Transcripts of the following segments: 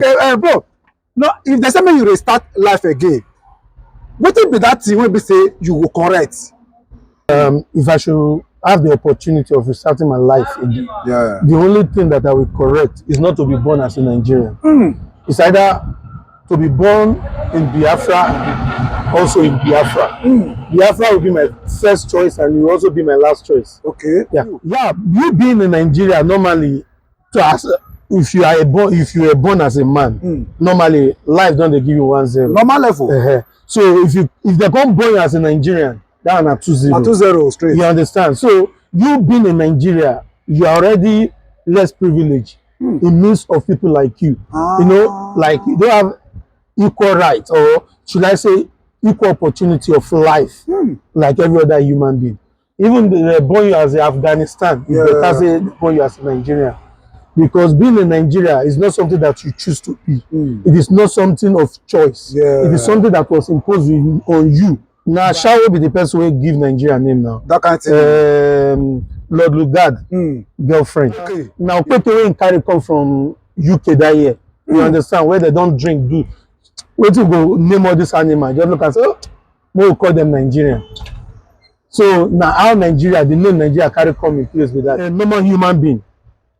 Bro, no, if there's something you restart life again, what will be that thing when we say you will correct? If I should have the opportunity of restarting my life again, Yeah. the only thing that I will correct is not to be born as a Nigerian. It's either to be born in Biafra, also in Biafra. Biafra will be my first choice and it will also be my last choice. Okay. Yeah, you being in Nigeria normally, if you were born as a man, normally life don't they give you 1-0. Normal level. So if they come born you as a Nigerian, that are 2-0. 2-0 straight. You understand? So you being in Nigeria, you are already less privileged in midst of people like you. You know, like you don't have equal rights, or should I say equal opportunity of life like every other human being. Even they born you as a Afghanistan, better say they born you as a Nigerian. Because being in Nigeria is not something that you choose to be. It is not something of choice. It is something that was imposed on you. Now, shall we be the person who give Nigeria name now? That kind of thing. Lord Lugard, girlfriend. Okay. Now, people in carry come from UK that year. You understand? Where they don't drink, do. Where to go name all this animal? Just look and say, oh, we'll call them Nigerian. So now, how Nigeria, the name Nigeria carry come in place with that. A normal human being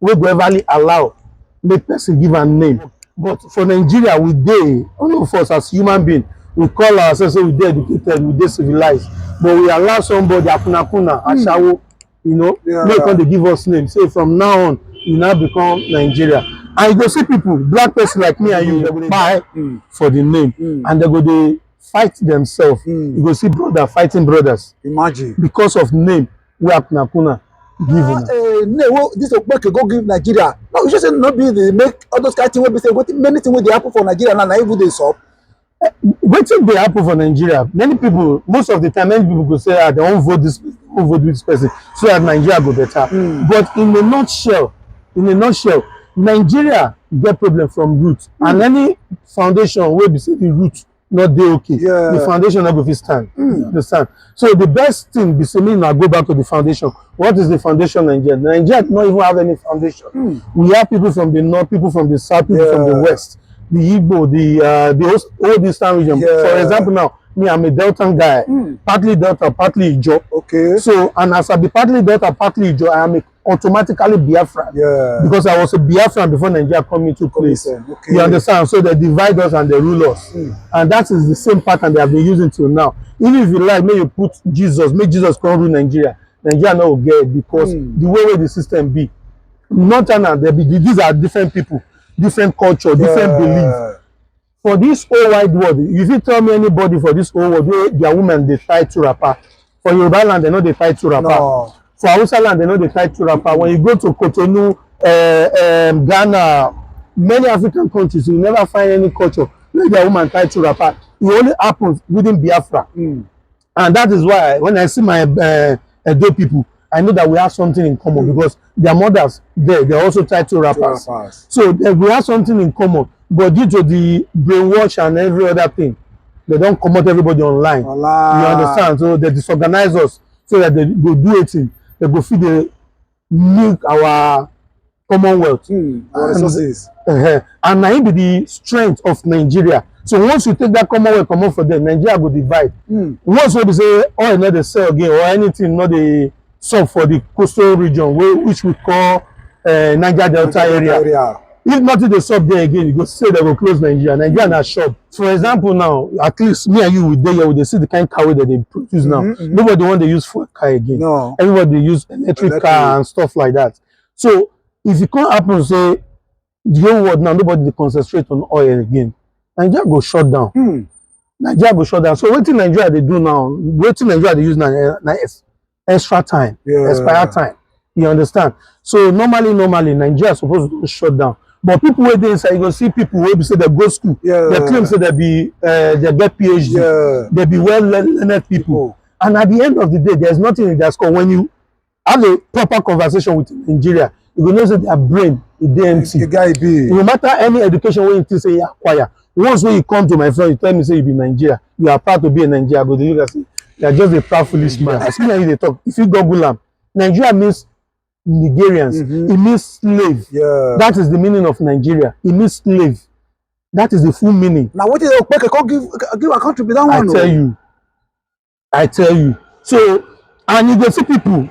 we go everly allow make person give a name, but for Nigeria we dey, all of us as human being we call ourselves say we dey educated, we dey civilized, but we allow somebody akunakuna ashawo, you know, make come dey give us name, say from now on you now become Nigeria. And you go see people, black person like me and you, they go buy for the name, and they go dey fight themselves. You go see brother fighting brothers, imagine, because of name wey akunakuna give no, this okay go give Nigeria. No, you just say not be the make all those kind of things wey be say many things wey dey happen for Nigeria now, na even dey sup. Wetin dey happen for Nigeria? Many people, most of the time, many people go say, they won't vote this person, so that Nigeria go better. But in a nutshell, Nigeria get problem from root, and any foundation wey be say the root not dey okay, the foundation not go fit stand. You understand? So the best thing be say me now go back to the foundation. What is the foundation Nigeria? Nigeria do not even have any foundation. We have people from the north, people from the south, people from the west, the Igbo, the whole eastern region. For example, now me, I'm a Delta guy, partly Delta, partly Ijo. Okay. So, and as I be partly Delta, partly Ijo, I am automatically Biafran. Because I was a Biafran before Nigeria come into place. Okay. You understand? So they divide us and they rule us. And that is the same pattern they have been using till now. Even if you like, may you put Jesus, make Jesus come rule Nigeria. Nigeria no will get it, because the way the system be. Northern, these are different people, different culture, different belief. For this whole wide world, if you tell me anybody for this whole world where their women they tie to wrapper, for Yoruba land they know they tie to wrapper. No. For Hausa land they know they tie to wrapper. When you go to Cotonou, Ghana, many African countries, you never find any culture where their woman tie to wrapper. It only happens within Biafra. And that is why when I see my Edo people, I know that we have something in common, because their mothers they also tie to wrappers. So we have something in common. But due to the brainwash and every other thing, they don't come out everybody online. You understand? So they disorganize us so that they go do it. They go feed the milk our Commonwealth. Our resources. And now it be the strength of Nigeria. So once you take that Commonwealth come out for them, Nigeria go divide. Once we say, oh, not the sell again or anything, not the sub for the coastal region, which we call Niger Delta area. If nothing they stop there again, you go say they will close Nigeria. Nigeria na shop. For example, now at least me and you will there, we see the kind of car that they produce now. Nobody want to use fuel car again. No. Everybody use electric car and stuff like that. So if it can't happen, say the whole world now, nobody they concentrate on oil again. Nigeria go shut down. Nigeria go shut down. So what Nigeria they do now? What Nigeria they use now? Extra time, expire time. You understand? So normally Nigeria is supposed to shut down. But people who dey inside, you go see people who say they go school. They claim say they get PhD. They be well-learned people. And at the end of the day, there's nothing in their score. When you have a proper conversation with Nigeria, you go know that their brain is empty. No matter any education wey you say you acquire, once when you come to my friend, you tell me say you be Nigeria, you are proud to be a Nigeria, go dey look and say you are just a proud foolish man. As me and you dey talk, if you Google am, Nigeria means Nigerians. It means slave. That is the meaning of Nigeria. It means slave. That is the full meaning. Now what is Okpeke can't give a country be that one? I tell you. So, and you go see people.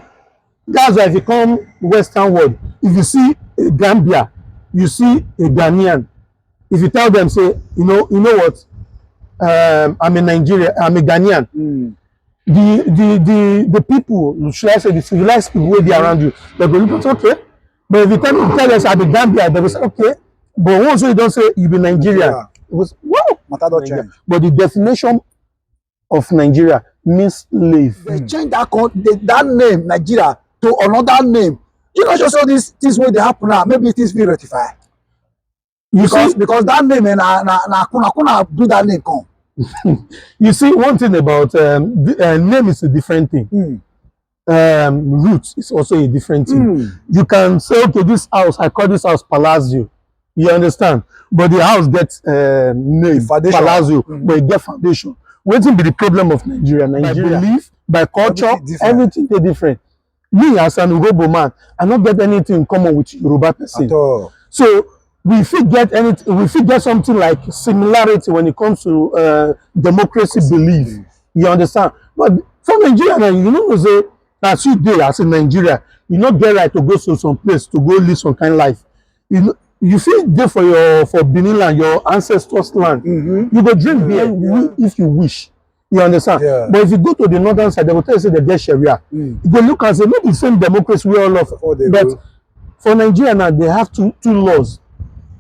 That's why if you come Western world, if you see a Gambia, you see a Ghanaian. If you tell them, say, you know what? I'm a Nigerian, I'm a Ghanaian. The people, should I say, the civilized people will be around you. They go look at, okay. But if you tell us I'm a Gambia, they will say, okay. But once you don't say you be Nigerian, it was wow. But the definition of Nigeria means slave. They change that name Nigeria to another name. You know, just all these things where they happen now. Maybe it is be rectified. Because that name na kuna do that name come. You see, one thing about name is a different thing. Root is also a different thing. You can say, okay, this house, I call this house Palazzo. You understand? But the house gets name Palazzo, but it get foundation. What will be the problem of Nigeria? By belief, by culture, everything is different. Me as an Urobo man, I don't get anything in common with Yoruba person. So we fit get anything, we fit get something like similarity when it comes to democracy belief. You understand? But for Nigeria, you know, say as you dey as in Nigeria, you not get right to go to some place to go live some kind of life. You feel there for Benin land, your ancestors' land. You go drink beer if you wish. You understand? But if you go to the northern side, they will tell you say they get Sharia. You go look and say not the same democracy we all love. But for Nigeria now, they have two laws.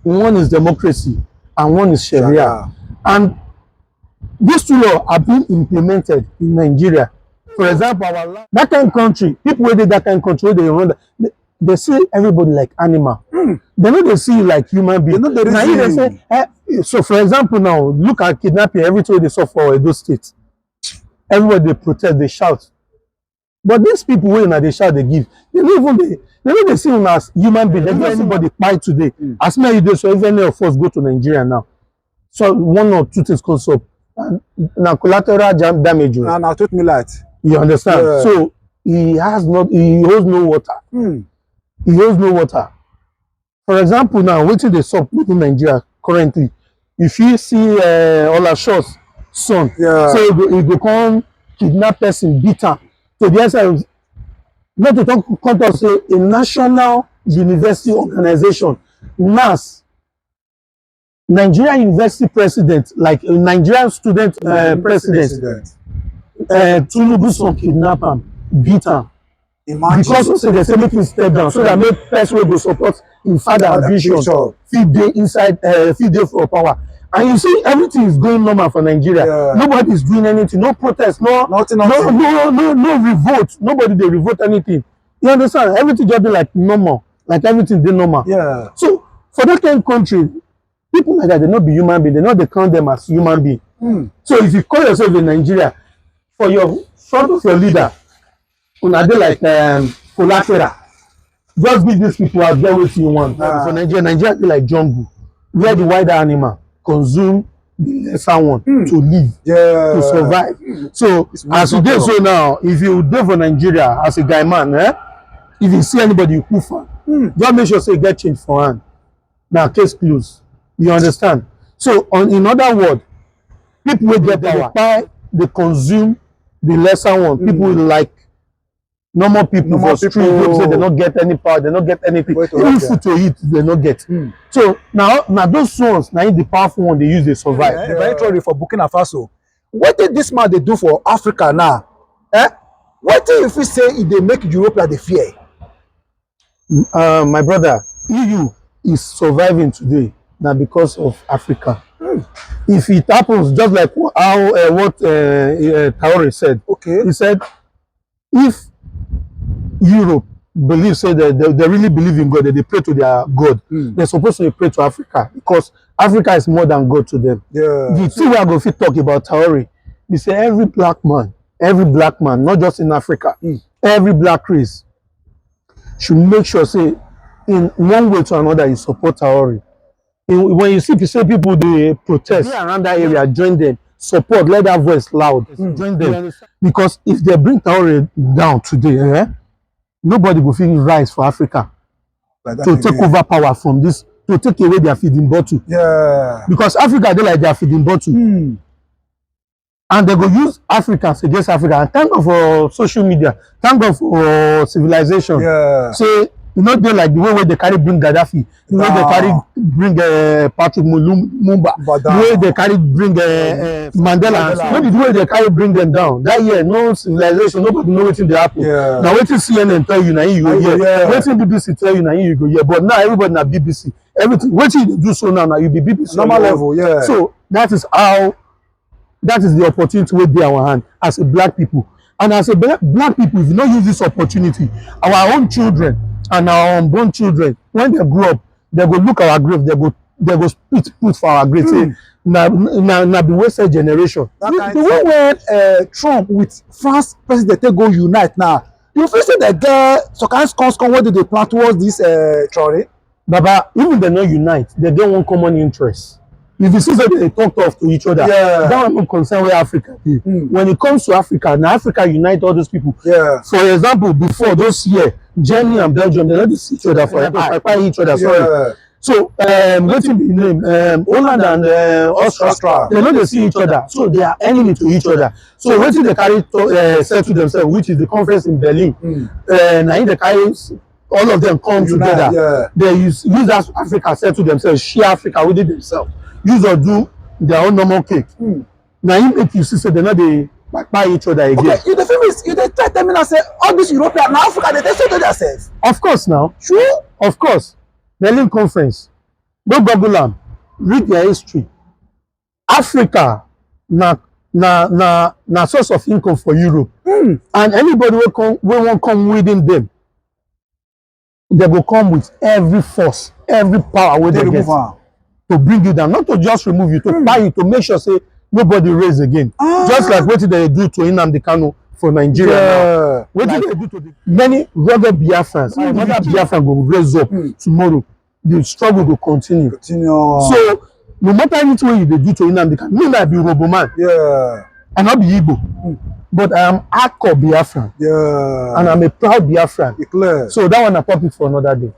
One is democracy and one is Sharia. And these two laws are being implemented in Nigeria. For example, that kind of country, people who did that kind of country, they run they see everybody like animal. They know they see you like human being. They say, so for example now, look at kidnapping, everything they saw for Edo State. Everybody they protest, they shout. But these people wey they shout, they give. They don't they see them as human beings. They give anybody buy today. As many days, so if any of us go to Nigeria now, so one or two things comes up. Now collateral damage. Now told me that. You understand? Yeah. So he holds no water. He holds no water. For example, now waiting the sub within Nigeria currently. If you see Olashaw's son, so he go come kidnap person, beat her. So the answer not to talk come to say a national university organization, NAS, Nigerian University President, like a Nigerian student president. Tinubu son kidnap am, beat am. Because they say make him step down so that make person wey go support him father vision fit dey inside fit dey for power. And you see everything is going normal for Nigeria. Nobody is doing anything, no protest, no revolt. Nobody dey revolt anything. You understand? Everything just be like normal, like everything dey normal. So for that kind of country, people like that, they not be human being, they not they count them as human being. So if you call yourself in Nigeria, for your front of your leader, una dey like collateral. Just give these people out there what you want. For Nigeria dey like jungle, where the wider animal consume the lesser one to live, to survive. So as you dey so now, if you dey for Nigeria as a guy man, if you see anybody you kufa, just make sure say you get change for hand. Now case closed. You understand? So in other words, people wey get power, they consume the lesser one. People like normal people for street groups say they don't get any power, they don't get anything. Even food to eat, they don't get. So now those ones, now the powerful one they use, they survive. Eventually for Burkina Faso, what did this man they do for Africa now? What if we say if they make Europe like they fear? My brother, EU is surviving today now because of Africa. If it happens just like how what Traore said, he said if Europe believes say that they really believe in God, that they pray to their God, they're supposed to pray to Africa because Africa is more than God to them. The thing we are going to talk about Traore, they say every black man, not just in Africa, every black race should make sure say in one way to another you support Traore. When you see people they protest around that area, join them, support, let that voice loud, join them. Because if they bring Traore down today, nobody will feel rise for Africa to take over power from this to take away their feeding bottle. Yeah. Because Africa dey like their feeding bottle. And they go use Africans against Africa. And thank God for social media. Thank God for civilization. Yeah. Say, you know, they like the way they carry bring Gaddafi, the way they carry bring Patrick Lumumba, the way they carry bring Mandela. Maybe the way they carry bring them down. That year, no civilization, nobody know wetin dey happen. Yeah. Now wetin CNN tell you, now you go hear. Wetin BBC tell you, now you go hear. But now everybody na BBC. Everything wetin you do so now you be BBC. Normal level, yeah. So that is how. That is the opportunity wey dey our hand as a black people. And as a black people, if you no use this opportunity, our own children and our unborn children, when they grow up, they go look our grave, they go spit put for our grave. Say, na be wasted generation. The way when Trump with France president they go unite now, you feel say they get some kind of what do they plan towards this Traore? Baba, even they no unite, they get one common interest. If you see that they talk tough to each other, that one no concern where Africa is. When it comes to Africa, now Africa unite all those people. Yeah. For example, before those years, Germany and Belgium, they don't see each other for each other. Sorry. So, what's the name? Holland and Austria, they don't see each other. So they are enemy to each other. So what they carry to settle themselves, which is the conference in Berlin. Now they carry all of them come together. Yeah. They use as Africa settle themselves, share Africa within themselves. Use or do their own normal cake. Now you make you see so they not they buy each other again. Okay, you the film is you they try tell me now say all these European now Africa they settle themselves. Of course now. True. Of course. Berlin Conference. Go Google them. Read their history. Africa na source of income for Europe. And anybody will won't come within them. They will come with every force, every power where they get. To bring you down, not to just remove you, to buy you, to make sure say nobody raise again. Just like what they do to Nnamdi Kanu for Nigeria now. What like, they do to the many rugged Biafrans? Another Biafran will raise up tomorrow. The struggle will continue. So no matter anything they do to Nnamdi Kanu, me might be Roboman. And not be Igbo. But I am hardcore Biafran. And I'm a proud Biafran. So that one I topic for another day.